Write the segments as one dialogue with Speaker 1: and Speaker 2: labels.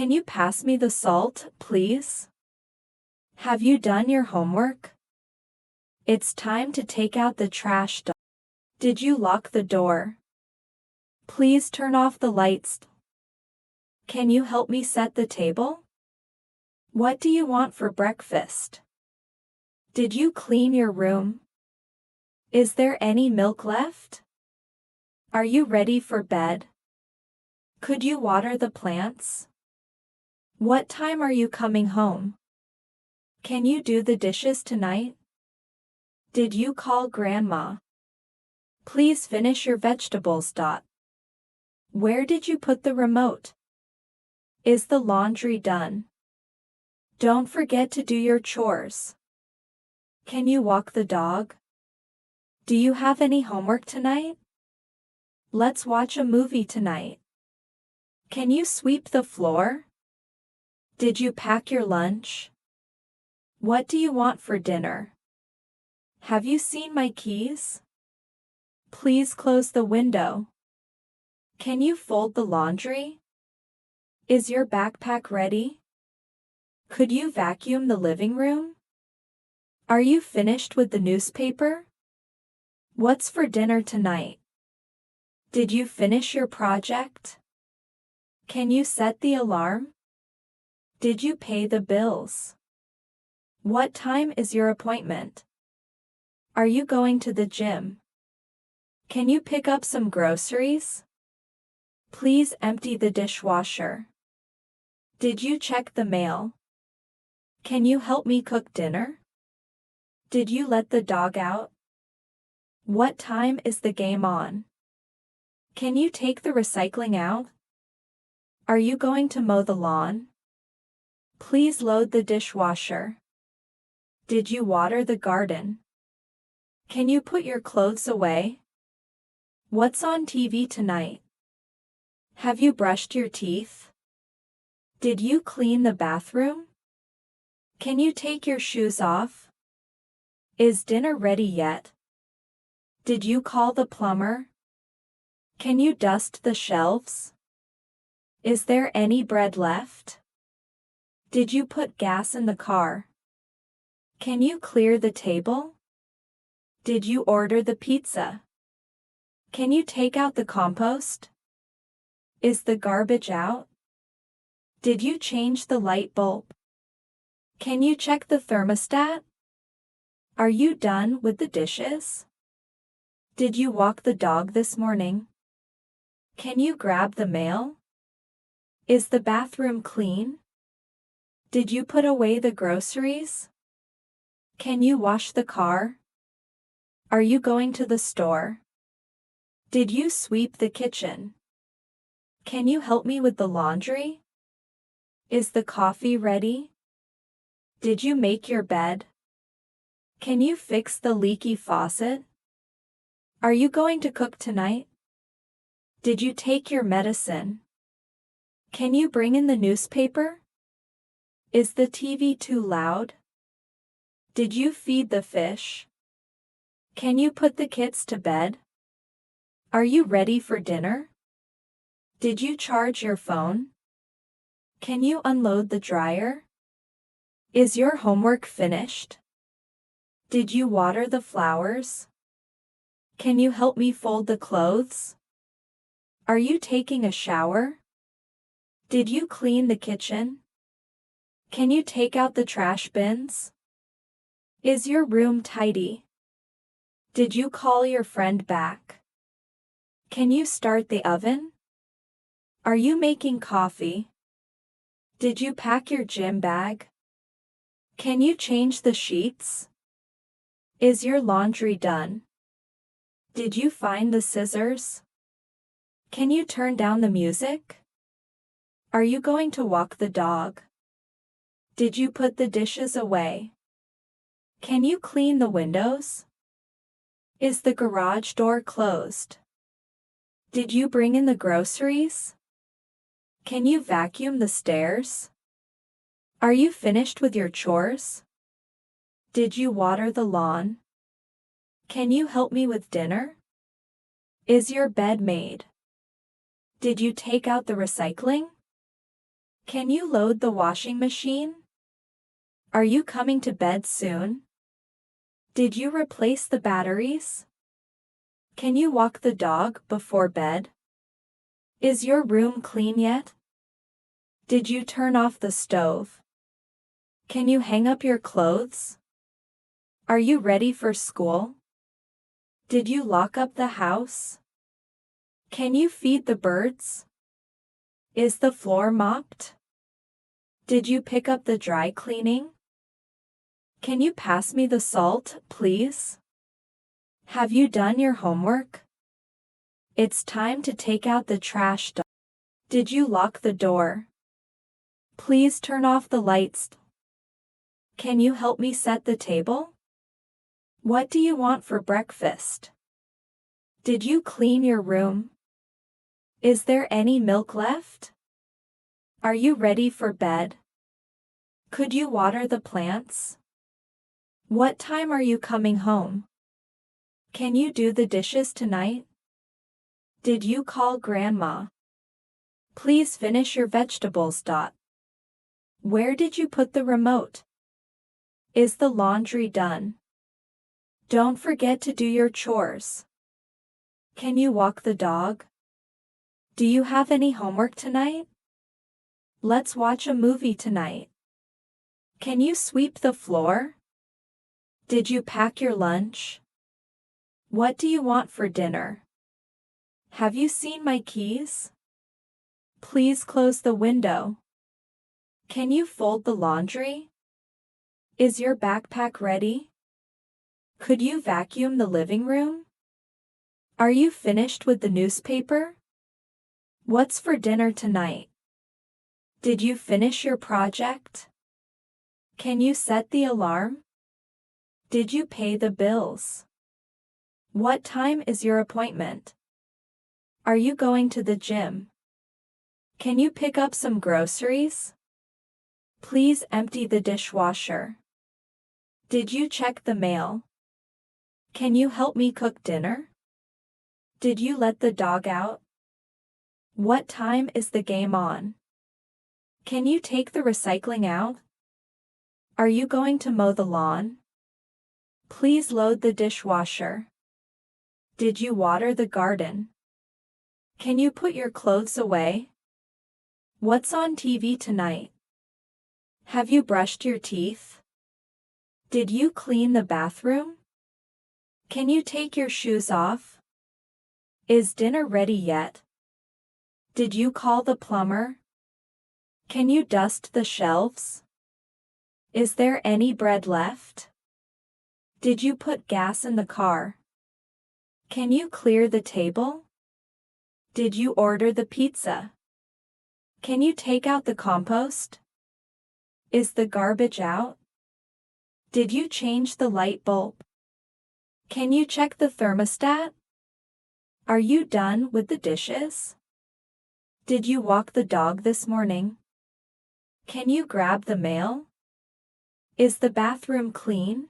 Speaker 1: Can you pass me the salt, please? Have you done your homework? It's time to take out the trash. Did you lock the door? Please turn off the lights. Can you help me set the table? What do you want for breakfast? Did you clean your room? Is there any milk left? Are you ready for bed? Could you water the plants? What time are you coming home? Can you do the dishes tonight? Did you call Grandma? Please finish your vegetables. Where did you put the remote? Is the laundry done? Don't forget to do your chores. Can you walk the dog? Do you have any homework tonight? Let's watch a movie tonight. Can you sweep the floor? Did you pack your lunch? What do you want for dinner? Have you seen my keys? Please close the window. Can you fold the laundry? Is your backpack ready? Could you vacuum the living room? Are you finished with the newspaper? What's for dinner tonight? Did you finish your project? Can you set the alarm? Did you pay the bills? What time is your appointment? Are you going to the gym? Can you pick up some groceries? Please empty the dishwasher. Did you check the mail? Can you help me cook dinner? Did you let the dog out? What time is the game on? Can you take the recycling out? Are you going to mow the lawn? Please load the dishwasher. Did you water the garden? Can you put your clothes away? What's on TV tonight? Have you brushed your teeth? Did you clean the bathroom? Can you take your shoes off? Is dinner ready yet? Did you call the plumber? Can you dust the shelves? Is there any bread left? Did you put gas in the car? Can you clear the table? Did you order the pizza? Can you take out the compost? Is the garbage out? Did you change the light bulb? Can you check the thermostat? Are you done with the dishes? Did you walk the dog this morning? Can you grab the mail? Is the bathroom clean? Did you put away the groceries? Can you wash the car? Are you going to the store? Did you sweep the kitchen? Can you help me with the laundry? Is the coffee ready? Did you make your bed? Can you fix the leaky faucet? Are you going to cook tonight? Did you take your medicine? Can you bring in the newspaper? Is the TV too loud? Did you feed the fish? Can you put the kids to bed? Are you ready for dinner? Did you charge your phone? Can you unload the dryer? Is your homework finished? Did you water the flowers? Can you help me fold the clothes? Are you taking a shower? Did you clean the kitchen? Can you take out the trash bins? Is your room tidy? Did you call your friend back? Can you start the oven? Are you making coffee? Did you pack your gym bag? Can you change the sheets? Is your laundry done? Did you find the scissors? Can you turn down the music? Are you going to walk the dog? Did you put the dishes away? Can you clean the windows? Is the garage door closed? Did you bring in the groceries? Can you vacuum the stairs? Are you finished with your chores? Did you water the lawn? Can you help me with dinner? Is your bed made? Did you take out the recycling? Can you load the washing machine? Are you coming to bed soon? Did you replace the batteries? Can you walk the dog before bed? Is your room clean yet? Did you turn off the stove? Can you hang up your clothes? Are you ready for school? Did you lock up the house? Can you feed the birds? Is the floor mopped? Did you pick up the dry cleaning? Can you pass me the salt, please? Have you done your homework? It's time to take out the trash. Did you lock the door? Please turn off the lights. Can you help me set the table? What do you want for breakfast? Did you clean your room? Is there any milk left? Are you ready for bed? Could you water the plants? What time are you coming home? Can you do the dishes tonight? Did you call Grandma? Please finish your vegetables. Where did you put the remote? Is the laundry done? Don't forget to do your chores. Can you walk the dog? Do you have any homework tonight? Let's watch a movie tonight. Can you sweep the floor? Did you pack your lunch? What do you want for dinner? Have you seen my keys? Please close the window. Can you fold the laundry? Is your backpack ready? Could you vacuum the living room? Are you finished with the newspaper? What's for dinner tonight? Did you finish your project? Can you set the alarm? Did you pay the bills? What time is your appointment? Are you going to the gym? Can you pick up some groceries? Please empty the dishwasher. Did you check the mail? Can you help me cook dinner? Did you let the dog out? What time is the game on? Can you take the recycling out? Are you going to mow the lawn? Please load the dishwasher. Did you water the garden? Can you put your clothes away? What's on TV tonight? Have you brushed your teeth? Did you clean the bathroom? Can you take your shoes off? Is dinner ready yet? Did you call the plumber? Can you dust the shelves? Is there any bread left? Did you put gas in the car? Can you clear the table? Did you order the pizza? Can you take out the compost? Is the garbage out? Did you change the light bulb? Can you check the thermostat? Are you done with the dishes? Did you walk the dog this morning? Can you grab the mail? Is the bathroom clean?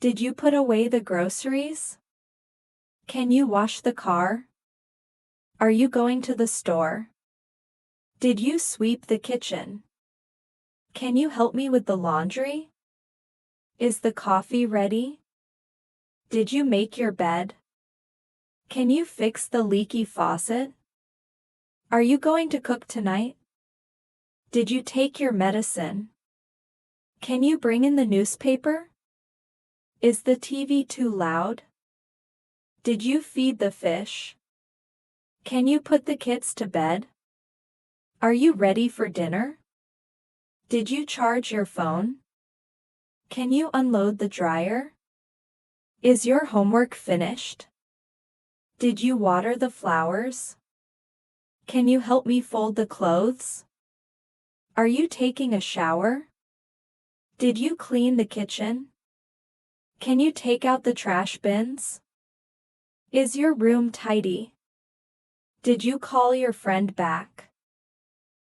Speaker 1: Did you put away the groceries? Can you wash the car? Are you going to the store? Did you sweep the kitchen? Can you help me with the laundry? Is the coffee ready? Did you make your bed? Can you fix the leaky faucet? Are you going to cook tonight? Did you take your medicine? Can you bring in the newspaper? Is the TV too loud? Did you feed the fish? Can you put the kids to bed? Are you ready for dinner? Did you charge your phone? Can you unload the dryer? Is your homework finished? Did you water the flowers? Can you help me fold the clothes? Are you taking a shower? Did you clean the kitchen? Can you take out the trash bins? Is your room tidy? Did you call your friend back?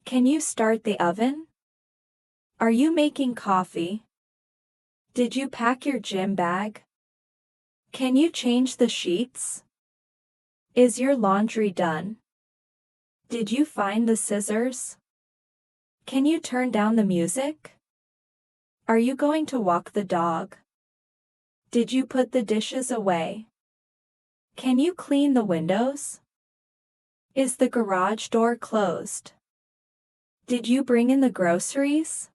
Speaker 1: Can you start the oven? Are you making coffee? Did you pack your gym bag? Can you change the sheets? Is your laundry done? Did you find the scissors? Can you turn down the music? Are you going to walk the dog? Did you put the dishes away? Can you clean the windows? Is the garage door closed? Did you bring in the groceries?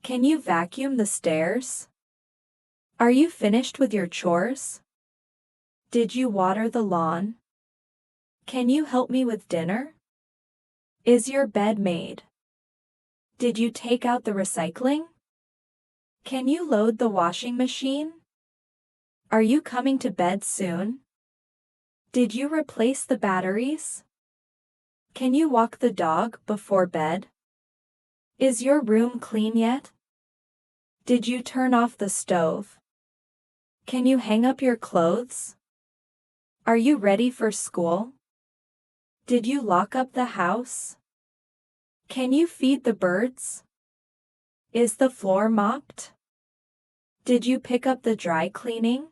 Speaker 1: Can you vacuum the stairs? Are you finished with your chores? Did you water the lawn? Can you help me with dinner? Is your bed made? Did you take out the recycling? Can you load the washing machine? Are you coming to bed soon? Did you replace the batteries? Can you walk the dog before bed? Is your room clean yet? Did you turn off the stove? Can you hang up your clothes? Are you ready for school? Did you lock up the house? Can you feed the birds? Is the floor mopped? Did you pick up the dry cleaning?